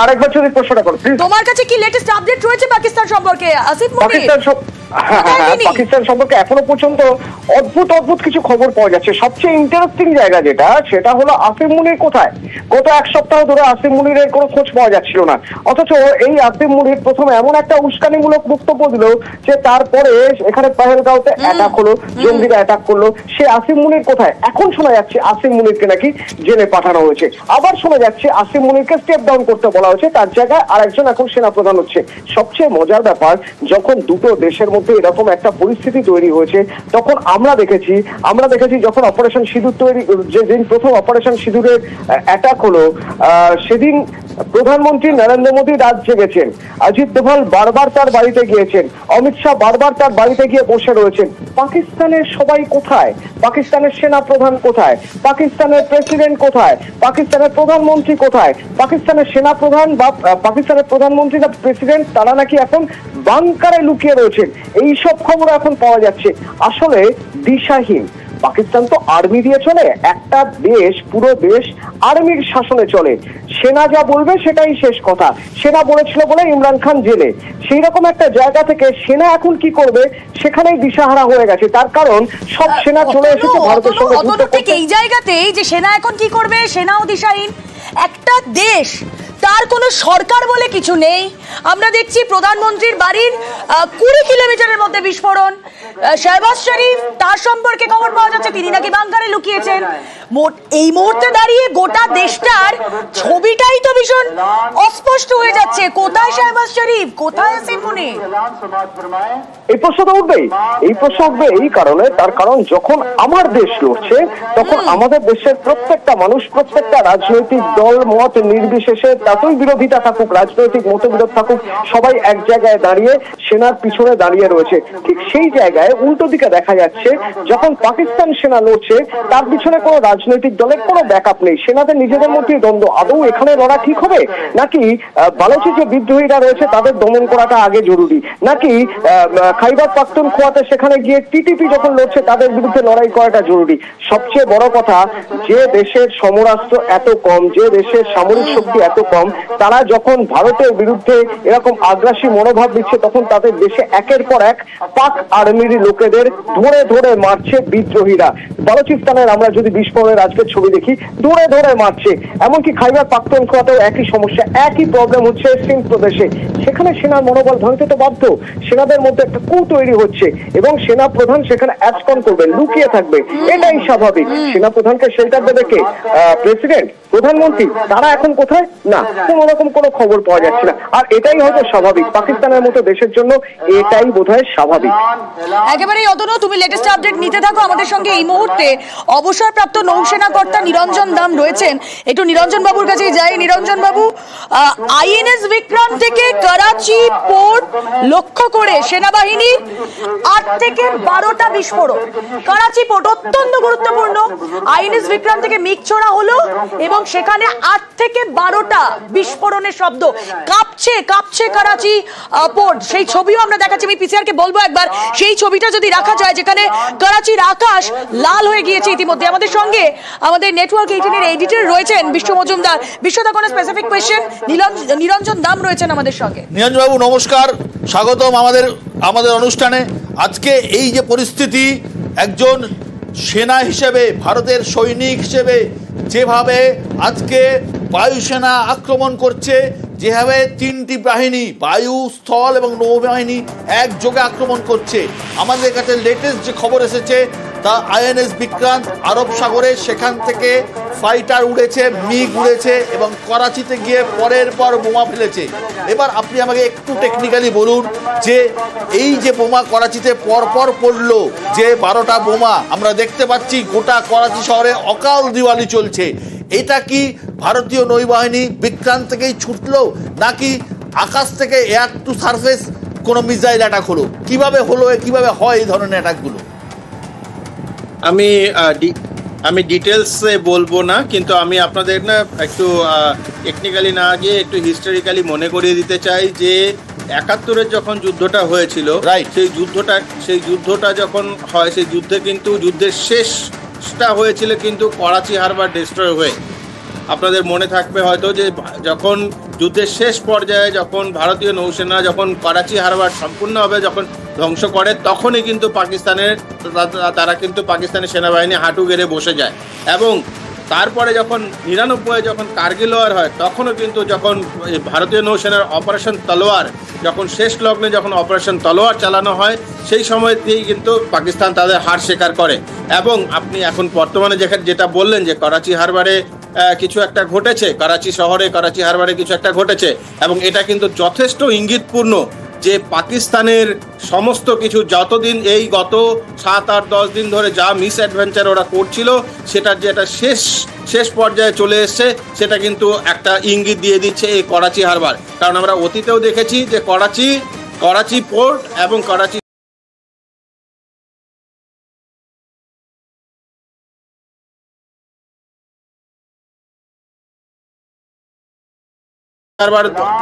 আরেকবার যদি প্রশ্নটা করো প্লিজ। তোমার কাছে কি লেটেস্ট আপডেট রয়েছে পাকিস্তান সম্পর্কে আসিফ মুনির? পাকিস্তান সম্পর্কে এখনো পর্যন্ত অদ্ভুত অদ্ভুত কিছু খবর পাওয়া যাচ্ছে। সবচেয়ে ইন্টারেস্টিং জায়গা যেটা, সেটা হলো আসিফ মুনির কোথায়। গত এক সপ্তাহ ধরে আসিফ মুনিরের কোনো খোঁজ পাওয়া যাচ্ছিল না, অথচ এই আসিফ মুনির প্রথমে এমন একটা উস্কানিমূলক বক্তব্য দিল যে তারপরে এখানে পেহেলগাঁওতে অ্যাটাক হলো, জঙ্গিরা অ্যাটাক করলো। সে আসিফ মুনির কোথায়? এখন শোনা যাচ্ছে আসিফ মুনিরকে নাকি জেলে পাঠানো হয়েছে, আবার শোনা যাচ্ছে আসিফ মুনিরকে স্টেপ ডাউন করতে বলা হয়েছে, তার জায়গায় আরেকজন এখন সেনাপ্রধান হচ্ছে। সবচেয়ে মজার ব্যাপার, যখন দুটো দেশের মধ্যে এরকম একটা পরিস্থিতি তৈরি হয়েছে, তখন আমরা দেখেছি যখন অপারেশন সিঁদুর যেদিন প্রথম অপারেশন সিঁদুরের অ্যাটাক হলো, সেদিন প্রধানমন্ত্রী নরেন্দ্র মোদী রাত জেগেছেন, অজিত দোভাল বারবার তার বাড়িতে গিয়েছেন, অমিত শাহ বারবার তার বাড়িতে গিয়ে বসে রয়েছেন। পাকিস্তানের সবাই কোথায়? পাকিস্তানের সেনা প্রধান কোথায়? পাকিস্তানের প্রেসিডেন্ট কোথায়? পাকিস্তানের প্রধানমন্ত্রী কোথায়? পাকিস্তানের সেনা প্রধান বা পাকিস্তানের প্রধানমন্ত্রী বা প্রেসিডেন্ট তারা নাকি এখন বাংকারে লুকিয়ে রয়েছেন। এইসব খবর এখন পাওয়া যাচ্ছে। আসলে দিশাহীন। পাকিস্তান তো আর্মি দিয়ে চলে, একটা দেশ, পুরো দেশ আর্মির শাসনে চলে। সেনা যা বলবে সেটাই শেষ কথা। সেনা বলেছিল বলে ইমরান খান জেলে। সেই রকম একটা জায়গা থেকে সেনা এখন কি করবে সেখানেই দিশাহারা হয়ে গেছে। তার কারণ সব সেনা চলে এসেছে ভারতের সঙ্গে যুদ্ধ করতে। এই জায়গাতেই যে সেনা এখন কি করবে, সেনাও দিশাহীন। একটা দেশ, তার কোনো সরকার বলে কিছু নেই। আমরা দেখছি প্রধানমন্ত্রীর বাড়ির 20 কিলোমিটারের মধ্যে বিস্ফোরণ। শাহবাজ শরীফ, তার সম্পর্কে খবর পাওয়া যাচ্ছে তিনি নাকি বাংকারে লুকিয়েছেন। এই মুহূর্তে দাঁড়িয়ে গোটা দেশটার ছবিটাই তো ভীষণ অস্পষ্ট হয়ে যাচ্ছে। কোথায় শাহবাজ শরীফ, কোথায় আসিফ মুনির? এই প্রশ্ন তো উঠবেই। এই প্রশ্ন উঠবে এই কারণে, তার কারণ যখন আমার দেশ লড়ছে তখন আমাদের দেশের প্রত্যেকটা মানুষ, প্রত্যেকটা রাজনৈতিক দল মত নির্বিশেষে, তাতেই বিরোধিতা থাকুক, রাজনৈতিক মতবিরোধ থাকুক, সবাই এক জায়গায় দাঁড়িয়ে সেনার পিছনে দাঁড়িয়ে রয়েছে। ঠিক সেই জায়গায় উল্টো দিকে দেখা যাচ্ছে যখন পাকিস্তান সেনা লড়ছে তার পিছনে কোনো রাজনৈতিক দলের কোনো ব্যাকআপ নেই। সেনাদের নিজেদের মধ্যেই দ্বন্দ্ব। আদৌ এখানে লড়া ঠিক হবে, নাকি বালুচি যে বিদ্রোহীরা রয়েছে তাদের দমন করাটা আগে জরুরি, নাকি খাইবার পাখতুনখোয়াতে সেখানে গিয়ে টিটিপি যখন লড়ছে তাদের বিরুদ্ধে লড়াই করাটা জরুরি? সবচেয়ে বড় কথা, যে দেশের সমরাস্ত্র এত কম, যে দেশের সামরিক শক্তি এত কম, তারা যখন ভারতের বিরুদ্ধে এরকম আগ্রাসী মনোভাব দিচ্ছে তখন তাদের দেশে একের পর এক পাক আর্মির লোকেদের ধরে ধরে মারছে বিদ্রোহীরা। বালুচিস্তানের আমরা যদি বিস্ফোরণের আজকের ছবি দেখি, ধরে ধরে মারছে। এমনকি খাইবার পাখতুনখোয়াতেও একই সমস্যা, একই প্রবলেম হচ্ছে সিন্ধ প্রদেশে। সেখানে সেনার মনোবল ভাঙতে তো বাধ্য। সেনাদের মধ্যে একটা কু তৈরি হচ্ছে এবং সেনা প্রধান সেখানে অ্যাবসকন করবেন, লুকিয়ে থাকবে, এটাই স্বাভাবিক। সেনা প্রধানকে শেল্টার দেবে কে? প্রেসিডেন্ট, প্রধানমন্ত্রী। তারা এখন কোথায়? না, কোন রকম কোনো খবর পাওয়া যাচ্ছে না। আর এটাই হয়তো স্বাভাবিক, পাকিস্তানের মতো দেশের জন্য এটাই বোধহয় স্বাভাবিক। একেবারেই অতনু, তুমি লেটেস্ট আপডেট নিতে থাকো আমাদের সঙ্গে। এই মুহূর্তে অবসরপ্রাপ্ত নৌসেনা কর্তা নিরঞ্জন দাম রয়েছেন, একটু নিরঞ্জন বাবুর কাছে যাই। নিরঞ্জন বাবু, আইএনএস বিক্রান্ত থেকে করাচি পোর্ট লক্ষ্য করে সেনাবাহিনীর 8 থেকে 12টা বিস্ফোরণ। করাচি পোর্ট অত্যন্ত গুরুত্বপূর্ণ। আইএনএস বিক্রান্ত থেকে মিগ ছোড়া হলো এবং সেখানে 8 থেকে 12টা বিস্ফোরণের শব্দ। কাঁপছে করাচি পোর্ট। সেই ছবিও আমরা দেখাচ্ছি। আমি পিসিআর কে বলবো একবার সেই ছবিটা যদি রাখা যায়, যেখানে করাচির আকাশ লাল হয়ে গিয়েছে ইতিমধ্যে। আমাদের সঙ্গে আমাদের নেটওয়ার্ক 18 এর এডিটর রয়েছেন বিশ্ব মজুমদার। বিশ্বদা কোনো স্পেসিফিক কোয়েশ্চেন? নিরঞ্জন দাম রয়েছেন আমাদের সঙ্গে। নিরঞ্জন বাবু নমস্কার, স্বাগতম আমাদের অনুষ্ঠানে। আজকে এই যে পরিস্থিতি, একজন সেনা হিসেবে, ভারতের সৈনিক হিসেবে যেভাবে আজকে বায়ুসেনা আক্রমণ করছে, যেভাবে 3টি বাহিনী, বায়ু, স্থল এবং নৌবাহিনী একযোগে আক্রমণ করছে, আমাদের কাছে লেটেস্ট যে খবর এসেছে তা আইএনএস বিক্রান্ত আরব সাগরে, সেখান থেকে ফাইটার উড়েছে, মিগ উড়েছে এবং করাচিতে গিয়ে পরের পর বোমা ফেলেছে। এবার আপনি আমাকে একটু টেকনিক্যালি বলুন যে এই যে বোমা করাচিতে পরপর পড়লো, যে 12টা বোমা আমরা দেখতে পাচ্ছি, গোটা করাচি শহরে অকাল দিওয়ালি চলছে, এটা কি ভারতীয় নৌবাহিনী বিক্রান্ত থেকেই ছুটলো, নাকি আকাশ থেকে এয়ার টু সারফেস কোনো মিসাইল অ্যাটাক হলো? কিভাবে হলো, কিভাবে হয় এই ধরনের অ্যাটাকগুলো? আমি ডিটেলসে বলবো না, কিন্তু আমি আপনাদের না একটু টেকনিক্যালি না গিয়ে একটু হিস্টোরিক্যালি মনে করিয়ে দিতে চাই যে 71-এর যখন যুদ্ধটা হয়েছিল, সেই যুদ্ধটা যখন হয়, সেই যুদ্ধে কিন্তু যুদ্ধের শেষটা হয়েছিল কিন্তু করাচি হারবার ডিস্ট্রয় হয়ে। আপনাদের মনে থাকবে হয়তো যে যখন যুদ্ধের শেষ পর্যায়ে যখন ভারতীয় নৌসেনা যখন করাচি হারবার সম্পূর্ণভাবে যখন ধ্বংস করে, তখনই কিন্তু তারা কিন্তু পাকিস্তানের সেনাবাহিনী হাঁটু গেড়ে বসে যায়। এবং তারপরে যখন 99 যখন কার্গিল ওয়ার হয়, তখনও কিন্তু যখন ভারতীয় নৌসেনার অপারেশন তলোয়ার যখন শেষ লগ্নে যখন অপারেশন তলোয়ার চালানো হয়, সেই সময়তেই কিন্তু পাকিস্তান তাদের হার স্বীকার করে। এবং আপনি এখন বর্তমানে যেটা বললেন যে করাচি হারবারে কিছু একটা ঘটেছে, করাচি শহরে করাচি হারবারে কিছু একটা ঘটেছে, এবং এটা কিন্তু যথেষ্ট ইঙ্গিতপূর্ণ যে পাকিস্তানের সমস্ত কিছু যতদিন এই গত 7-8-10 দিন ধরে যা মিস অ্যাডভেঞ্চার ওরা করছিল, সেটার যেটা শেষ পর্যায়ে চলে এসছে, সেটা কিন্তু একটা ইঙ্গিত দিয়ে দিচ্ছে এই করাচি হারবার। কারণ আমরা অতীতেও দেখেছি যে করাচি পোর্ট এবং করাচি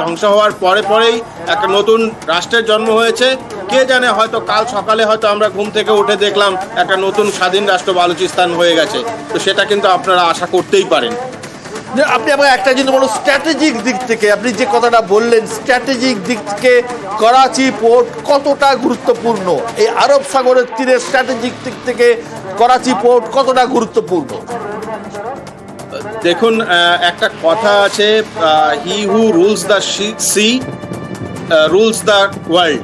ধ্বংস হওয়ার পরেই একটা নতুন রাষ্ট্রের জন্ম হয়েছে। কে জানে, হয়তো কাল সকালে হয়তো আমরা ঘুম থেকে উঠে দেখলাম একটা নতুন স্বাধীন রাষ্ট্র বালুচিস্তান হয়ে গেছে। তো সেটা কিন্তু আপনারা আশা করতেই পারেন। আপনি আমাকে একটা জিনিস বলুন, স্ট্র্যাটেজিক দিক থেকে আপনি যে কথাটা বললেন, স্ট্র্যাটেজিক দিক থেকে করাচি পোর্ট কতটা গুরুত্বপূর্ণ? এই আরব সাগরের তীরে স্ট্র্যাটেজিক দিক থেকে করাচি পোর্ট কতটা গুরুত্বপূর্ণ? দেখুন, একটা কথা আছে, he who rules the sea rules the world.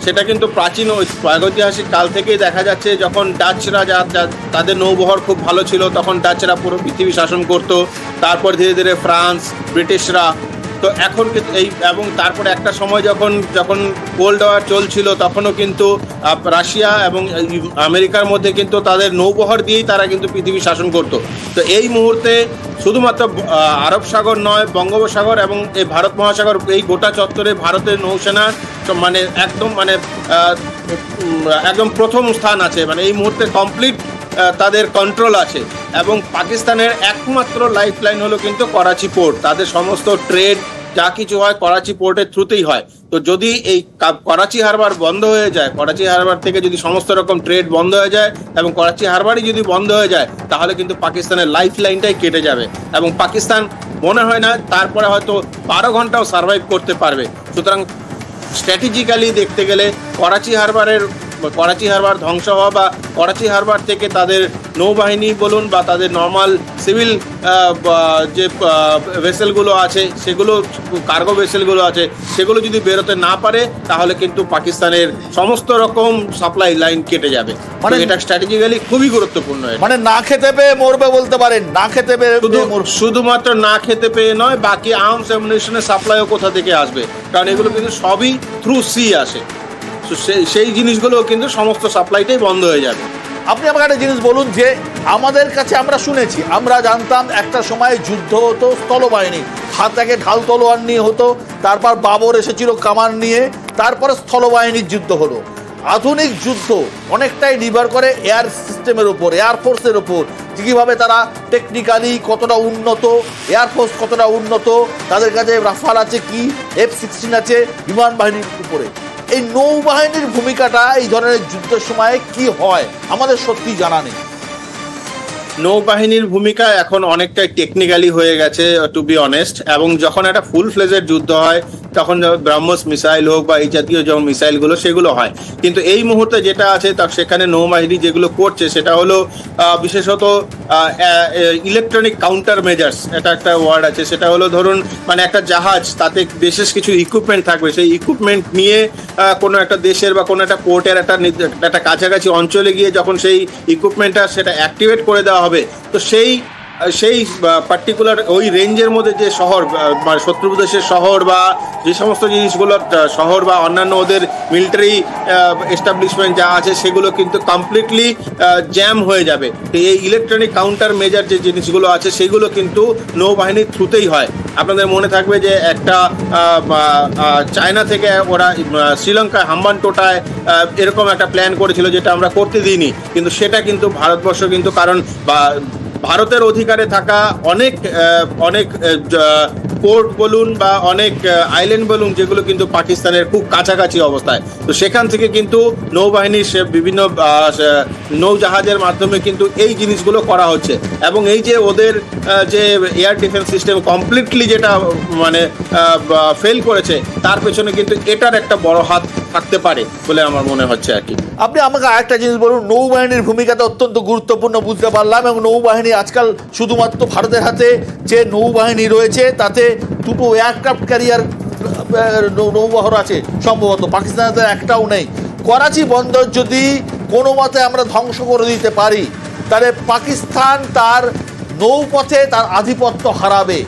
সেটা কিন্তু প্রাচীন প্রাগৈতিহাসিক কাল থেকেই দেখা যাচ্ছে। যখন ডাচরা তাদের নৌবহর খুব ভালো ছিল, তখন ডাচরা পুরো পৃথিবী শাসন করতো। তারপর ধীরে ধীরে ফ্রান্স, ব্রিটিশরা, তো এখন এবং তারপরে একটা সময় যখন কোল্ড ওয়ার চলছিল, তখনও কিন্তু রাশিয়া এবং আমেরিকার মধ্যে কিন্তু তাদের নৌবহর দিয়েই তারা কিন্তু পৃথিবী শাসন করতো। তো এই মুহূর্তে শুধুমাত্র আরব সাগর নয়, বঙ্গোপসাগর এবং এই ভারত মহাসাগর, এই গোটা চত্বরে ভারতের নৌসেনা একদম প্রথম স্থান আছে। মানে এই মুহূর্তে কমপ্লিট তাদের কন্ট্রোল আছে। এবং পাকিস্তানের একমাত্র লাইফ লাইন হলো কিন্তু করাচি পোর্ট। তাদের সমস্ত ট্রেড যা কিছু হয় করাচি পোর্টের থ্রুতেই হয়। তো যদি এই করাচি হারবার বন্ধ হয়ে যায়, করাচি হারবার থেকে যদি সমস্ত রকম ট্রেড বন্ধ হয়ে যায় এবং করাচি হারবারই যদি বন্ধ হয়ে যায়, তাহলে কিন্তু পাকিস্তানের লাইফ লাইনটাই কেটে যাবে। এবং পাকিস্তান মনে হয় না তারপরে হয়তো 12 ঘন্টাও সার্ভাইভ করতে পারবে। সুতরাং স্ট্র্যাটেজিক্যালি দেখতে গেলে করাচি হারবার ধ্বংস হওয়া বা করাচি হারবার থেকে তাদের নৌবাহিনী বলুন বা তাদের নর্মাল সিভিল যে ভেসেলগুলো আছে, সেগুলো কার্গো ভেসেলগুলো আছে, সেগুলো যদি বেরোতে না পারে, তাহলে কিন্তু পাকিস্তানের সমস্ত রকম সাপ্লাই লাইন কেটে যাবে। মানে এটা স্ট্র্যাটেজিক্যালি খুবই গুরুত্বপূর্ণ। মানে না খেতে পেয়ে মরবে বলতে পারেন। না খেতে পেয়ে শুধুমাত্র না খেতে পেয়ে নয়, বাকি আর্মস অ্যামুনিশনের সাপ্লাইও কোথা থেকে আসবে? কারণ এগুলো কিন্তু সবই থ্রু সি আসে। সেই জিনিসগুলো কিন্তু সমস্ত সাপ্লাইটাই বন্ধ হয়ে যাবে। আপনি আমাকে একটা জিনিস বলুন যে আমাদের কাছে আমরা শুনেছি, আমরা জানতাম একটা সময় যুদ্ধ হতো স্থলবাহিনী, হাতে ঢাল তলোয়ার নিয়ে হতো, তারপর বাবর এসেছিল কামান নিয়ে, তারপরে স্থলবাহিনীর যুদ্ধ হলো। আধুনিক যুদ্ধ অনেকটাই নির্ভর করে এয়ার সিস্টেমের উপর, এয়ারফোর্সের উপর, কীভাবে তারা টেকনিক্যালি কতটা উন্নত, এয়ারফোর্স কতটা উন্নত, তাদের কাছে রাফাল আছে, কি F-16 আছে, বিমান বাহিনীর উপরে। এই নৌবাহিনীর ভূমিকাটা এই ধরনের যুদ্ধের সময় কি হয় আমাদের সত্যি জানা নেই। নৌবাহিনীর ভূমিকা এখন অনেকটাই টেকনিক্যালি হয়ে গেছে, টু বি অনেস্ট। এবং যখন একটা ফুল ফ্লেজের যুদ্ধ হয়, তখন ব্রহ্মস মিসাইল হোক বা এই জাতীয় যখন মিসাইলগুলো, সেগুলো হয়। কিন্তু এই মুহূর্তে যেটা আছে সেখানে নৌবাহিনী যেগুলো করছে, সেটা হলো বিশেষত ইলেকট্রনিক কাউন্টার মেজার্স, এটা একটা ওয়ার্ড আছে। সেটা হলো ধরুন মানে একটা জাহাজ, তাতে বিশেষ কিছু ইকুইপমেন্ট থাকবে, সেই ইকুইপমেন্ট নিয়ে কোনো একটা দেশের বা কোনো একটা পোর্টের একটা কাছাকাছি অঞ্চলে গিয়ে যখন সেই ইকুইপমেন্টটা সেটা অ্যাক্টিভেট করে দেওয়া হবে, তো সেই পার্টিকুলার ওই রেঞ্জের মধ্যে যে শহর, শত্রু দেশের শহর বা যে সমস্ত জিনিসগুলো শহর বা অন্যান্য ওদের মিলিটারি এস্টাবলিশমেন্ট যা আছে, সেগুলো কিন্তু কমপ্লিটলি জ্যাম হয়ে যাবে। তো এই ইলেকট্রনিক কাউন্টার মেজার যে জিনিসগুলো আছে, সেগুলো কিন্তু নৌবাহিনীর থ্রুতেই হয়। আপনাদের মনে থাকবে যে একটা চায়না থেকে ওরা শ্রীলঙ্কায় হাম্বানটোটায় এরকম একটা প্ল্যান করেছিল, যেটা আমরা করতে দিইনি। কিন্তু সেটা কিন্তু ভারতবর্ষ কিন্তু, কারণ ভারতের অধিকারে থাকা অনেক পোর্ট বলুন বা অনেক আইল্যান্ড বলুন, যেগুলো কিন্তু পাকিস্তানের খুব কাছাকাছি অবস্থায়। তো সেখান থেকে কিন্তু নৌবাহিনীর বিভিন্ন নৌজাহাজের মাধ্যমে কিন্তু এই জিনিসগুলো করা হচ্ছে। এবং এই যে ওদের যে এয়ার ডিফেন্স সিস্টেম কমপ্লিটলি যেটা মানে ফেল করেছে, তার পেছনে কিন্তু এটার একটা বড় হাত থাকতে পারে বলে আমার মনে হচ্ছে আর কি। আপনি আমাকে আরেকটা জিনিস বলুন, নৌবাহিনীর ভূমিকাটা অত্যন্ত গুরুত্বপূর্ণ বুঝতে পারলাম, এবং নৌবাহিনী আজকাল শুধুমাত্র ভারতের হাতে যে নৌবাহিনী রয়েছে তাতে দুটো এয়ারক্রাফট ক্যারিয়ার নৌবহর আছে সম্ভবত, পাকিস্তানের একটাও নেই। করাচি বন্দর যদি কোনো মতে আমরা ধ্বংস করে দিতে পারি, তাহলে পাকিস্তান তার নৌপথে তার আধিপত্য হারাবে।